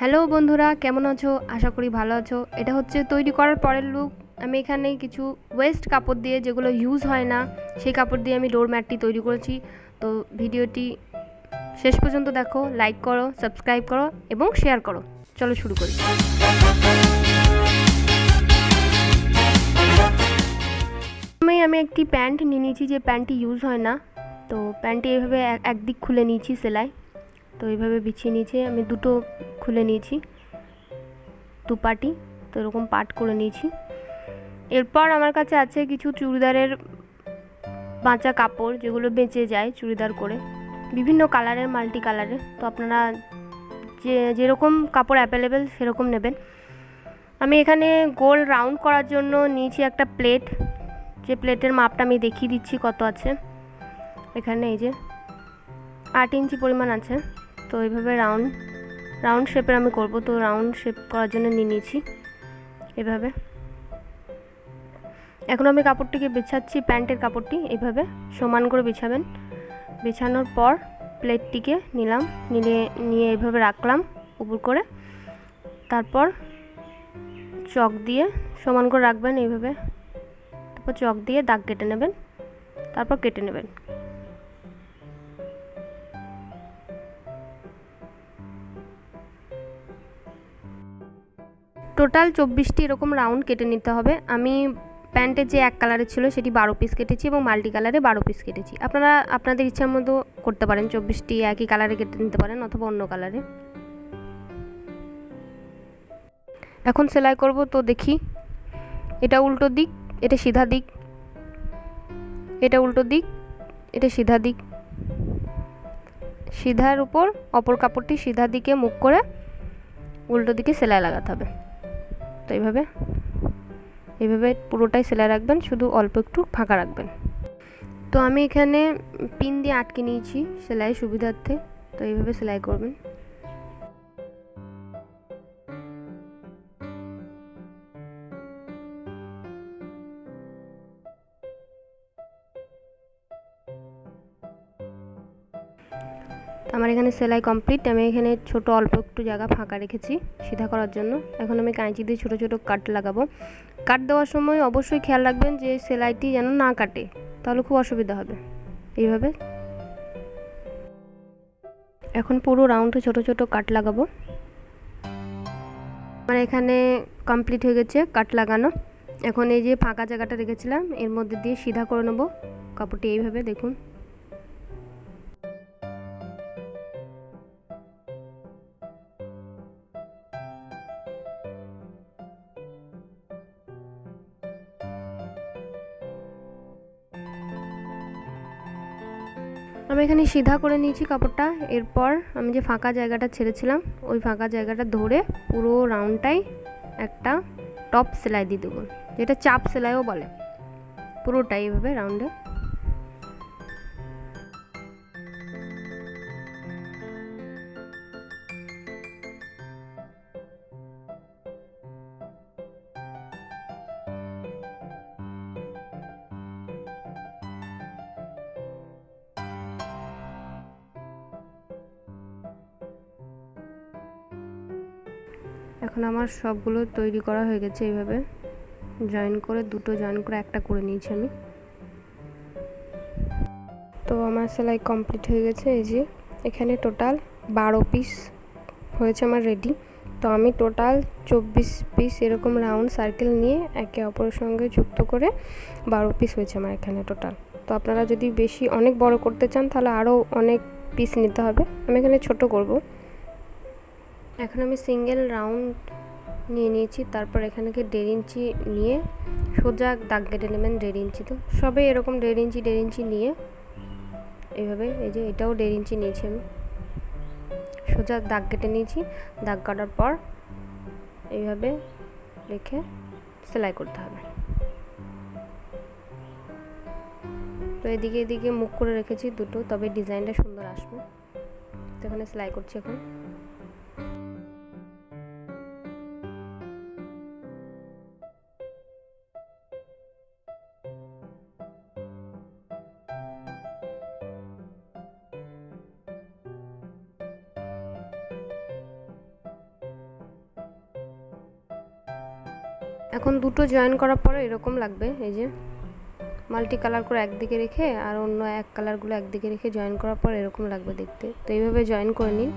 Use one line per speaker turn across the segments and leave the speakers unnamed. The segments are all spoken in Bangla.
হ্যালো বন্ধুরা, কেমন আছো? আশা করি ভালো আছো। এটা হচ্ছে তৈরি করার পরের লুক। আমি এখানে কিছু ওয়েস্ট কাপড় দিয়ে, যেগুলো ইউজ হয় না, সেই কাপড় দিয়ে আমি ডোর ম্যাটটি তৈরি করেছি। তো ভিডিওটি শেষ পর্যন্ত দেখো, লাইক করো, সাবস্ক্রাইব করো এবং শেয়ার করো। চলো শুরু করি। আমি একটি প্যান্ট নিয়ে নিয়েছি, যে প্যান্টটি ইউজ হয় না। তো প্যান্টটি এইভাবে একদিক খুলে নিয়েছি সেলাই। তো এইভাবে বিছিয়ে নিয়েছি, আমি দুটো খুলে নিয়েছি, দু পাটি। তো এরকম পাট করে নিয়েছি। এরপর আমার কাছে আছে কিছু চুড়িদারের বাঁচা কাপড়, যেগুলো বেঁচে যায় চুড়িদার করে, বিভিন্ন কালারের, মাল্টি কালারের। তো আপনারা যেরকম কাপড় অ্যাভেলেবেল সেরকম নেবেন। আমি এখানে গোল রাউন্ড করার জন্য নিয়েছি একটা প্লেট, যে প্লেটের মাপটা আমি দেখিয়ে দিচ্ছি কত আছে। এখানে এই যে 8 ইঞ্চি পরিমাণ আছে। তো এইভাবে রাউন্ড শেপের আমি করব। তো রাউন্ড শেপ করার জন্য নিয়ে নিয়েছি এভাবে। এখন আমি কাপড়টিকে বিছাচ্ছি, প্যান্টের কাপড়টি এইভাবে সমান করে বিছাবেন। বিছানোর পর প্লেটটিকে নিয়ে এইভাবে রাখলাম উপর করে। তারপর চক দিয়ে সমান করে রাখবেন এইভাবে। তারপর চক দিয়ে দাগ কেটে নেবেন, তারপর কেটে নেবেন। টোটাল 24টি এরকম রাউন্ড কেটে নিতে হবে। আমি প্যান্টের যে এক কালারের ছিল সেটি 12 পিস কেটেছি এবং মাল্টি কালারে 12 পিস কেটেছি। আপনারা আপনাদের ইচ্ছার মতো করতে পারেন, 24টি একই কালারে কেটে নিতে পারেন অথবা অন্য কালারে। এখন সেলাই করব। তো দেখি, এটা উল্টো দিক, এটা সিধা দিক, এটা উল্টো দিক, এটা সিধা দিক। সিধার উপর অপর কাপড়টি সিধা দিকে মুখ করে উল্টো দিকে সেলাই লাগাতে হবে। তো এইভাবে পুরোটাই সেলাই রাখবেন, শুধু অল্প একটু ফাঁকা রাখবেন। তো আমি এখানে পিন দিয়ে আটকে নিয়েছি সেলাই সুবিধার্থে। তো এইভাবে সেলাই করবেন। আমার এখানে সেলাই কমপ্লিট। আমি এখানে ছোট অল্প একটু জায়গা ফাঁকা রেখেছি সিধা করার জন্য। এখন আমি কাঁচি দিয়ে ছোট ছোট কাট লাগাবো। কাট দেওয়ার সময় অবশ্যই খেয়াল রাখবেন যে সেলাইটি যেন না কাটে, তাহলে খুব অসুবিধা হবে। এইভাবে এখন পুরো রাউন্ডে ছোট ছোট কাট লাগাবো। আমার এখানে কমপ্লিট হয়ে গেছে কাট লাগানো। এখন এই যে ফাঁকা জায়গাটা রেখেছিলাম, এর মধ্যে দিয়ে সিধা করে নেব কাপড়টি। এইভাবে দেখুন। আমি এখানে সিধা করে নিয়েছি কাপড়টা। এরপর আমি যে ফাঁকা জায়গাটা ছেড়েছিলাম, ওই ফাঁকা জায়গাটা ধরে পুরো রাউন্ডটাই একটা টপ সেলাই দিয়ে দেবো, যেটা চাপ সেলাইও বলে। পুরোটাই এভাবে রাউন্ডে। এখন আমার সবগুলো তৈরি করা হয়ে গেছে। এইভাবে জয়েন করে, দুটো জয়েন করে একটা করে নিয়েছি আমি। তো আমার সেলাই কমপ্লিট হয়ে গেছে। এই যে এখানে টোটাল 12 পিস হয়েছে আমার রেডি। তো আমি টোটাল 24 পিস এরকম রাউন্ড সার্কেল নিয়ে একে অপরের সঙ্গে যুক্ত করে 12 পিস হয়েছে আমার এখানে টোটাল। তো আপনারা যদি বেশি অনেক বড় করতে চান তাহলে আরও অনেক পিস নিতে হবে। আমি এখানে ছোট করব। এখন আমি সিঙ্গেল রাউন্ড নিয়ে নিয়েছি। তারপর এখানে 1.5 ইঞ্চি নিয়ে সোজা দাগ কেটে নেবেন 1.5 ইঞ্চি। তো সবে এরকম 1.5 ইঞ্চি নিয়ে এইভাবে, এই যে এটাও 1.5 ইঞ্চি নিয়েছি আমি, সোজা দাগ কেটে নিয়েছি। দাগ কাটার পর এইভাবে রেখে সেলাই করতে হবে। তো এদিকে মুখ করে রেখেছি দুটো, তবে ডিজাইনটা সুন্দর আসবে। তো এখানে সেলাই করছি এখন। এখন দুটো জয়েন করার পরে এরকম লাগবে, এই যে মাল্টি কালার করে একদিকে রেখে আর অন্য এক কালারগুলো একদিকে রেখে জয়েন করার পর এরকম লাগবে দেখতে। তো এইভাবে জয়েন করে নিন।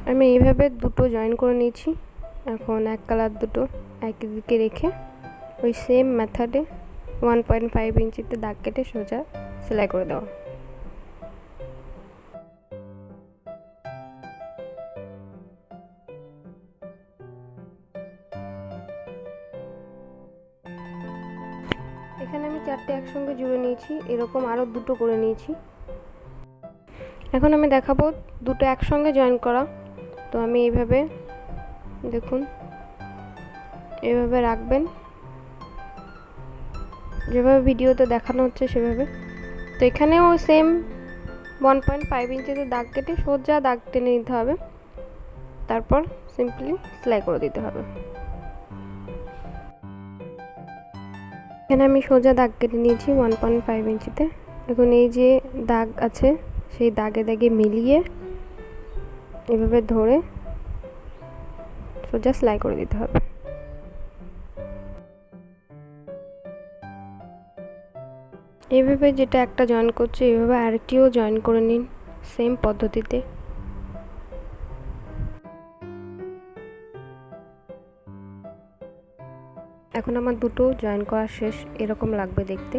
আমি এইভাবে দুটো জয়েন করে নিয়েছি। এখন এক কালার দুটো একদিকে রেখে ওই সেম মেথডে 1.5 ইঞ্চিতে দাগ কেটে সোজা সেলাই করে দেওয়া। এখানে আমি চারটে একসঙ্গে জুড়ে নিয়েছি, এরকম আরও দুটো করে নিয়েছি। এখন আমি দেখাবো দুটো একসঙ্গে জয়েন করা। তো আমি এইভাবে দেখুন, এভাবে রাখবেন যেভাবে ভিডিওতে দেখানো হচ্ছে সেভাবে। তো এখানেও সেম 1.5 ইঞ্চিতে দাগ কেটে সোজা দাগ টেনে নিতে হবে, তারপর সিম্পলি সেলাই করে দিতে হবে। এখানে আমি সোজা দাগ কেটে নিয়েছি 1.5 ইঞ্চিতে। এখন এই যে দাগ আছে সেই দাগে দাগে মিলিয়ে এভাবে ধরে সোজা সেলাই করে দিতে হবে। এইভাবে যেটা একটা জয়েন করছে এইভাবে আরেকটিও জয়েন করে নিন সেম পদ্ধতিতে। এখন আমার দুটো জয়েন করা শেষ, এরকম লাগবে দেখতে।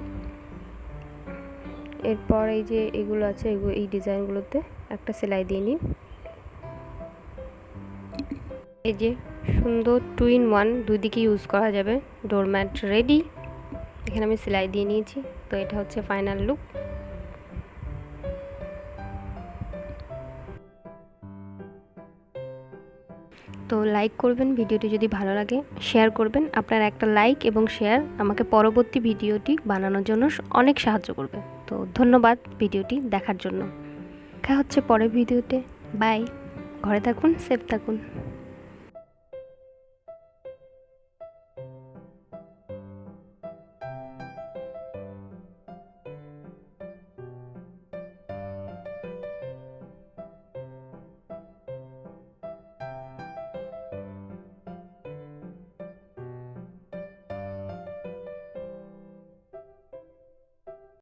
এরপর এই যে এগুলো আছে এই ডিজাইনগুলোতে একটা সেলাই দিয়ে নিন। এই যে সুন্দর 2 in 1 দুই দিকে ইউজ করা যাবে ডোরম্যাট রেডি। এখানে আমি সেলাই দিয়ে নিয়েছি। তো এটা হচ্ছে ফাইনাল লুক। তো লাইক করবেন ভিডিওটি যদি ভালো লাগে, শেয়ার করবেন। আপনার একটা লাইক এবং শেয়ার আমাকে পরবর্তী ভিডিওটি বানানোর জন্য অনেক সাহায্য করবে। তো ধন্যবাদ ভিডিওটি দেখার জন্য। দেখা হচ্ছে পরের ভিডিওতে। বাই। ঘরে থাকুন, সেফ থাকুন।